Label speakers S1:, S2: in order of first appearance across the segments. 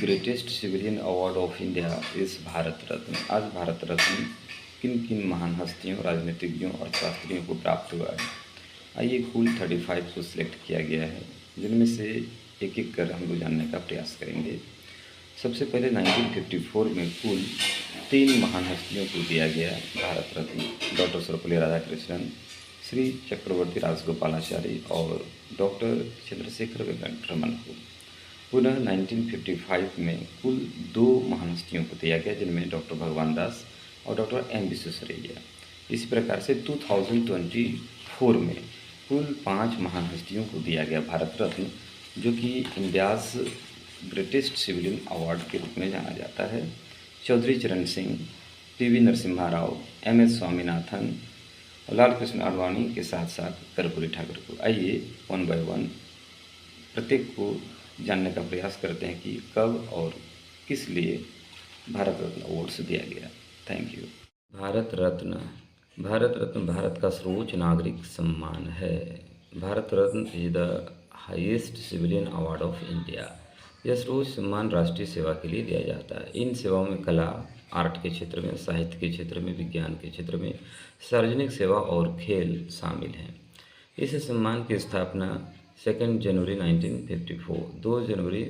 S1: Greatest civilian award of India इस भारत रत्न। आज भारत रत्न किन किन महान हस्तियों, राजनीतिज्ञों और शास्त्रियों को प्राप्त हुआ है? आइए कुल 35 को सिलेक्ट किया गया है, जिनमें से एक एक कर हम लोग जानने का प्रयास करेंगे। सबसे पहले 1954 में कुल 3 महान हस्तियों को दिया गया भारत रत्न। डॉक्टर सर्वपल्ली राधाकृष्णन, श्री चक्रवर्ती राजगोपालाचारी और डॉक्टर चंद्रशेखर वेंकट रमन को। पुनः 1955 में कुल 2 महान हस्तियों को दिया गया, जिनमें डॉक्टर भगवान दास और डॉक्टर एम विश्वेश्वरैया। इसी प्रकार से 2024 में कुल 5 महान हस्तियों को दिया गया भारत रत्न, जो कि इंडियाज़ ग्रेटेस्ट सिविलियन अवार्ड के रूप में जाना जाता है। चौधरी चरण सिंह, पीवी नरसिम्हा राव, एम.एस. स्वामीनाथन, लाल कृष्ण आडवाणी के साथ साथ कर्पूरी ठाकुर को। आइए 1 बाय 1 प्रत्येक को जानने का प्रयास करते हैं कि कब और किस लिए भारत रत्न अवार्ड्स दिया गया। Thank you. भारत रत्न भारत का सर्वोच्च नागरिक सम्मान है। Bharat Ratna is the highest civilian award of India. यह सर्वोच्च सम्मान राष्ट्रीय सेवा के लिए दिया जाता है। इन सेवाओं में कला, आर्ट के क्षेत्र में, साहित्य के क्षेत्र में, विज्ञान के क्षेत्र में, सार्वजनिक सेवा और खेल शामिल हैं। इस सम्मान की स्थापना 2 जनवरी 1954, 2 जनवरी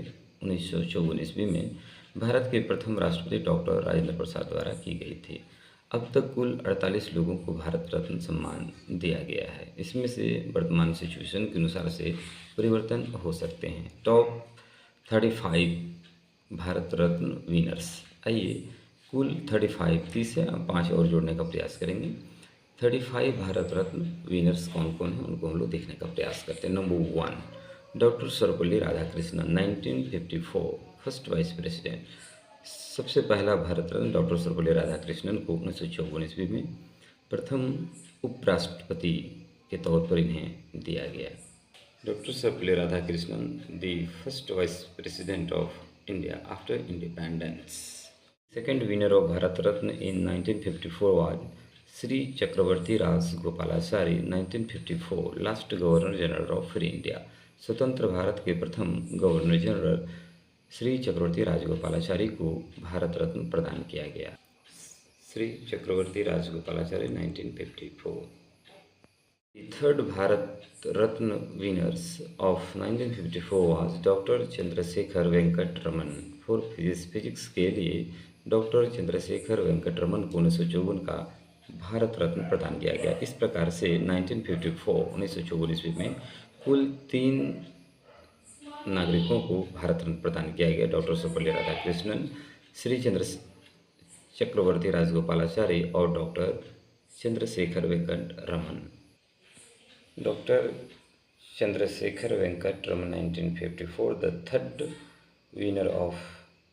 S1: 1954 ईस्वी में भारत के प्रथम राष्ट्रपति डॉक्टर राजेंद्र प्रसाद द्वारा की गई थी। अब तक कुल 48 लोगों को भारत रत्न सम्मान दिया गया है। इसमें से वर्तमान सिचुएशन के अनुसार से परिवर्तन हो सकते हैं। Top 35 Bharat Ratna winners. आइए कुल 35, 30 से 5 और जोड़ने का प्रयास करेंगे। 35 भारत रत्न विनर्स कौन कौन हैं, उनको हम लोग देखने का प्रयास करते हैं। Number 1 doctor Sarvepalli Radhakrishnan, 1954 first vice president. सबसे पहला भारत रत्न डॉक्टर सर्वपल्ली राधाकृष्णन को 1954 ईस्वी में प्रथम उपराष्ट्रपति के तौर पर इन्हें दिया गया। Doctor Sarvepalli Radhakrishnan the first vice president of India after independence. Second winner of Bharat Ratna in 1954 was Shri Chakravarti Rajagopalachari, 1954 last governor general of free India. स्वतंत्र भारत के प्रथम गवर्नर जनरल श्री चक्रवर्ती राजगोपालाचारी को भारत रत्न प्रदान किया गया। Shri Chakravarti Rajagopalachari 1954। The third Bharat Ratna winners of 1954 was doctor Chandrashekhar Venkat Raman. For physics के लिए डॉक्टर चंद्रशेखर वेंकट रमन को 1954 का भारत रत्न प्रदान किया गया। इस प्रकार से 1954 ईस्वी में कुल 3 नागरिकों को भारत रत्न प्रदान किया गया। डॉक्टर सर्वपल्ली राधाकृष्णन, श्री चक्रवर्ती राजगोपालाचारी और doctor Chandrashekhar Venkat Raman. Doctor Chandrashekhar Venkat Raman 1954 the third winner of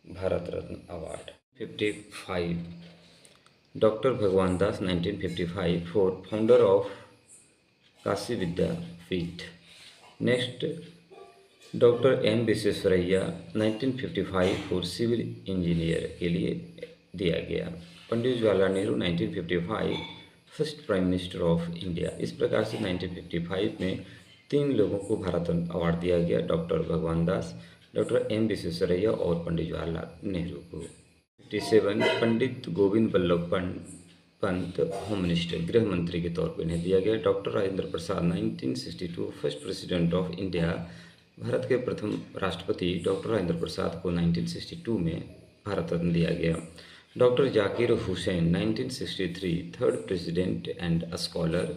S1: Bharat Ratna award. 55 doctor Bhagwan Das 1955 for founder of Kashi Vidyapith. Next doctor M Visvesvaraya 1955 for civil engineer के लिए दिया गया। Pandit Jawaharlal Nehru 1955 first prime minister of India. इस प्रकार से 1955 में 3 लोगों को भारत रत्न अवार्ड दिया गया, डॉक्टर भगवान दास, डॉक्टर एम विश्वेश्वरैया और पंडित जवाहरलाल नेहरू को। 57 पंडित गोविंद बल्लभ पंत होम मिनिस्टर, गृह मंत्री के तौर पर इन्हें दिया गया। Doctor Rajendra Prasad 1962 first president of India. Bharat के प्रथम राष्ट्रपति डॉक्टर राजेंद्र प्रसाद को 1962 में भारत रत्न दिया गया। Doctor Zakir Hussain 1963 third president and a scholar.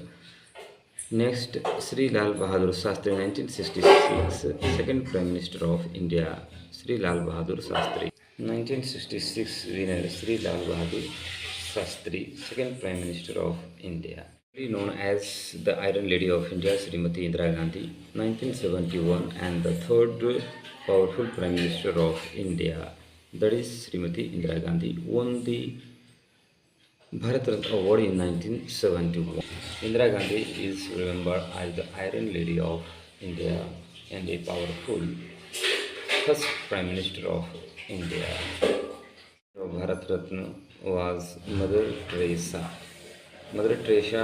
S1: Next Shri Lal Bahadur Shastri 1966 second prime minister of India. Shri Lal Bahadur Shastri 1966 winner Shri Lal Bahadur Shastri, second prime minister of India. Known as the Iron Lady of India, Srimati Indira Gandhi 1971 and the third powerful Prime Minister of India, that is Srimati Indira Gandhi, won the Bharat Ratna Award in 1971. Indira Gandhi is remembered as the Iron Lady of India and a powerful first Prime Minister of India. Bharat Ratna was Mother Teresa. Mother Teresa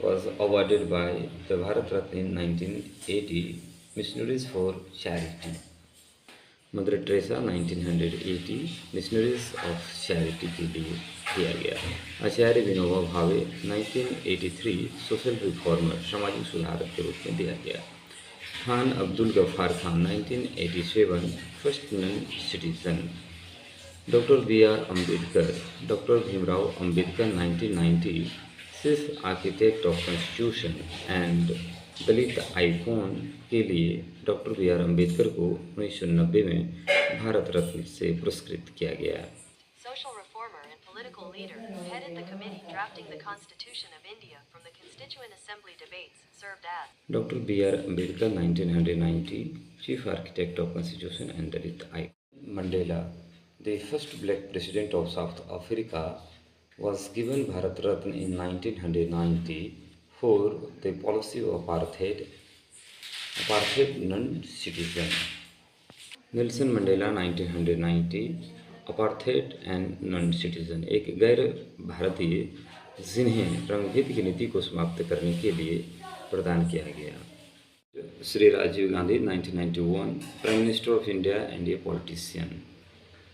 S1: was awarded by the Bharat Ratna in 1980 Missionaries for Charity. Mother Teresa 1980 missionaries of charity के लिए दिया गया। आचार्य Vinoba Bhave 1983 social reformer सामाजिक सुधारक के रूप में दिया गया। Khan Abdul Ghaffar Khan 1987 first non citizen. Doctor B R Ambedkar doctor Bhimrao Ambedkar 1990 chief architect of constitution and Dalit icon के लिए डॉक्टर बी आर अम्बेडकर को 1990 में भारत रत्न से पुरस्कृत किया गया।
S2: Social reformer and political leader who headed the committee drafting the Constitution of India from the Constituent Assembly debates, served as
S1: doctor B R Ambedkar 1990 chief architect of constitution and Dalit icon. Mandela the first black president of South Africa was given Bharat Ratna in 1990 for the policy of apartheid non-citizen. Nelson Mandela 1990 apartheid and non citizen, एक गैर भारतीय जिन्हें रंगभेद की नीति को समाप्त करने के लिए प्रदान किया गया। Shri Rajiv Gandhi 1991 Prime minister of India and a politician.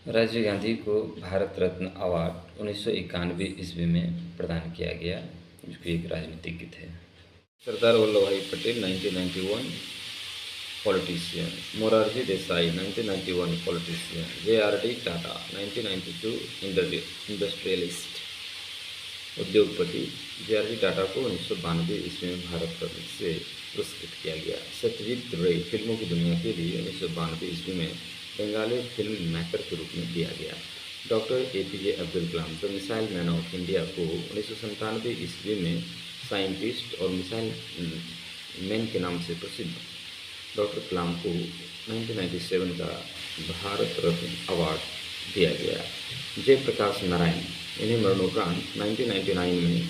S1: Rajiv Gandhi को भारत रत्न अवार्ड 1991 ईस्वी में प्रदान किया गया, जो कि एक राजनीतिज्ञ थे। सरदार वल्लभ भाई Patel 1991 politician. Morarji Desai 1991 politician. JRD Tata 1992 industrialist उद्योगपति। JRD टाटा को 1992 ईस्वी में भारत रत्न से पुरस्कृत किया गया। सत्यजीत रे फिल्मों की दुनिया के लिए 1992 ईस्वी में बंगाली फिल्म मेकर के रूप में दिया गया। Doctor APJ Abdul Kalam the missile man of India को 1997 ईस्वी में साइंटिस्ट और मिसाइल मैन के नाम से प्रसिद्ध डॉक्टर कलाम को 1997 का भारत रत्न अवार्ड दिया गया। जयप्रकाश नारायण इन्हें मरणोपरांत 1999 में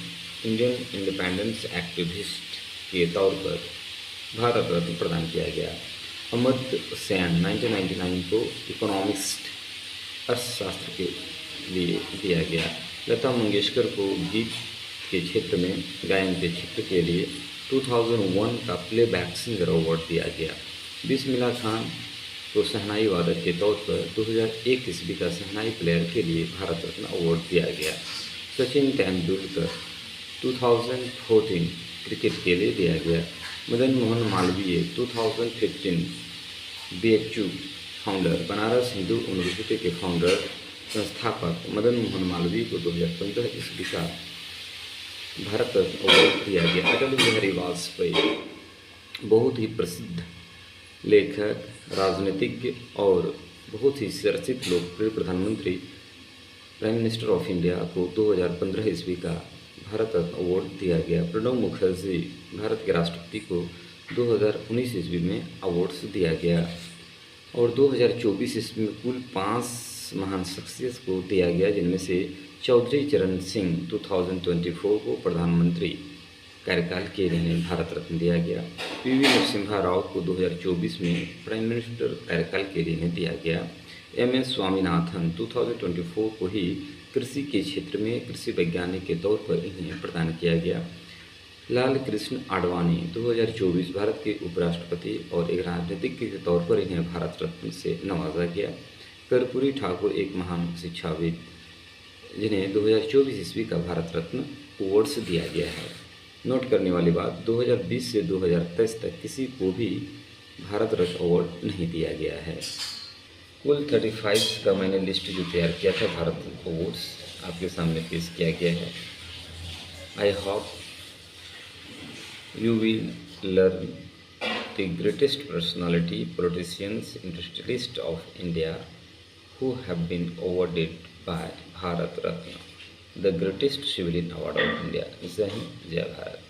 S1: इंडियन इंडिपेंडेंस एक्टिविस्ट के तौर पर भारत रत्न प्रदान किया गया। अमर्त्य सेन 1999 को इकोनॉमिस्ट अर्थशास्त्र के लिए दिया गया। लता मंगेशकर को गीत के क्षेत्र में गायन के क्षेत्र के लिए 2001 का प्लेबैक सिंगर अवार्ड दिया गया। बिस्मिल्लाह खान को शहनाई वादक के तौर पर 2001 ईस्वी का शहनाई प्लेयर के लिए भारत रत्न अवार्ड दिया गया। सचिन तेंदुलकर 2014 क्रिकेट के लिए दिया गया। Madan Mohan Malviya 2015 BHU founder. Banaras Hindu university के फाउंडर संस्थापक मदन मोहन मालवीय को 2015 ईस्वी का भारत रत्न अवार्ड दिया गया। अटल बिहारी वाजपेयी बहुत ही प्रसिद्ध लेखक, राजनीतिज्ञ और बहुत ही चर्चित लोकप्रिय प्रधानमंत्री, प्राइम मिनिस्टर ऑफ इंडिया को 2015 ईस्वी का भारत रत्न अवार्ड दिया गया। प्रणब मुखर्जी भारत के राष्ट्रपति को 2019 ईस्वी में अवार्ड्स दिया गया और 2024 ईस्वी में कुल 5 महान शख्सियत को दिया गया, जिनमें से चौधरी चरण सिंह 2024 को प्रधानमंत्री कार्यकाल के लिए भारत रत्न दिया गया। PV नरसिम्हा राव को 2024 में प्राइम मिनिस्टर कार्यकाल के लिए दिया गया। MS स्वामीनाथन 2024 को ही कृषि के क्षेत्र में कृषि वैज्ञानिक के तौर पर इन्हें प्रदान किया गया। लाल कृष्ण आडवाणी 2024 भारत के उपराष्ट्रपति और एक राजनीतिज्ञ के तौर पर इन्हें भारत रत्न से नवाजा गया। कर्पूरी ठाकुर एक महान शिक्षाविद, जिन्हें 2024 ईस्वी का भारत रत्न अवार्ड्स दिया गया है। नोट करने वाली बात, 2020 से 2023 तक किसी को भी भारत रत्न अवार्ड नहीं दिया गया है। कुल 35 का मैंने लिस्ट जो तैयार किया था भारत अवार्ड्स आपके सामने पेश किया गया है। I hope you will learn the greatest personality, politicians, industrialists of India who have been awarded by Bharat Ratna, the greatest civilian award of India. Jai Hind, Jai Bharat.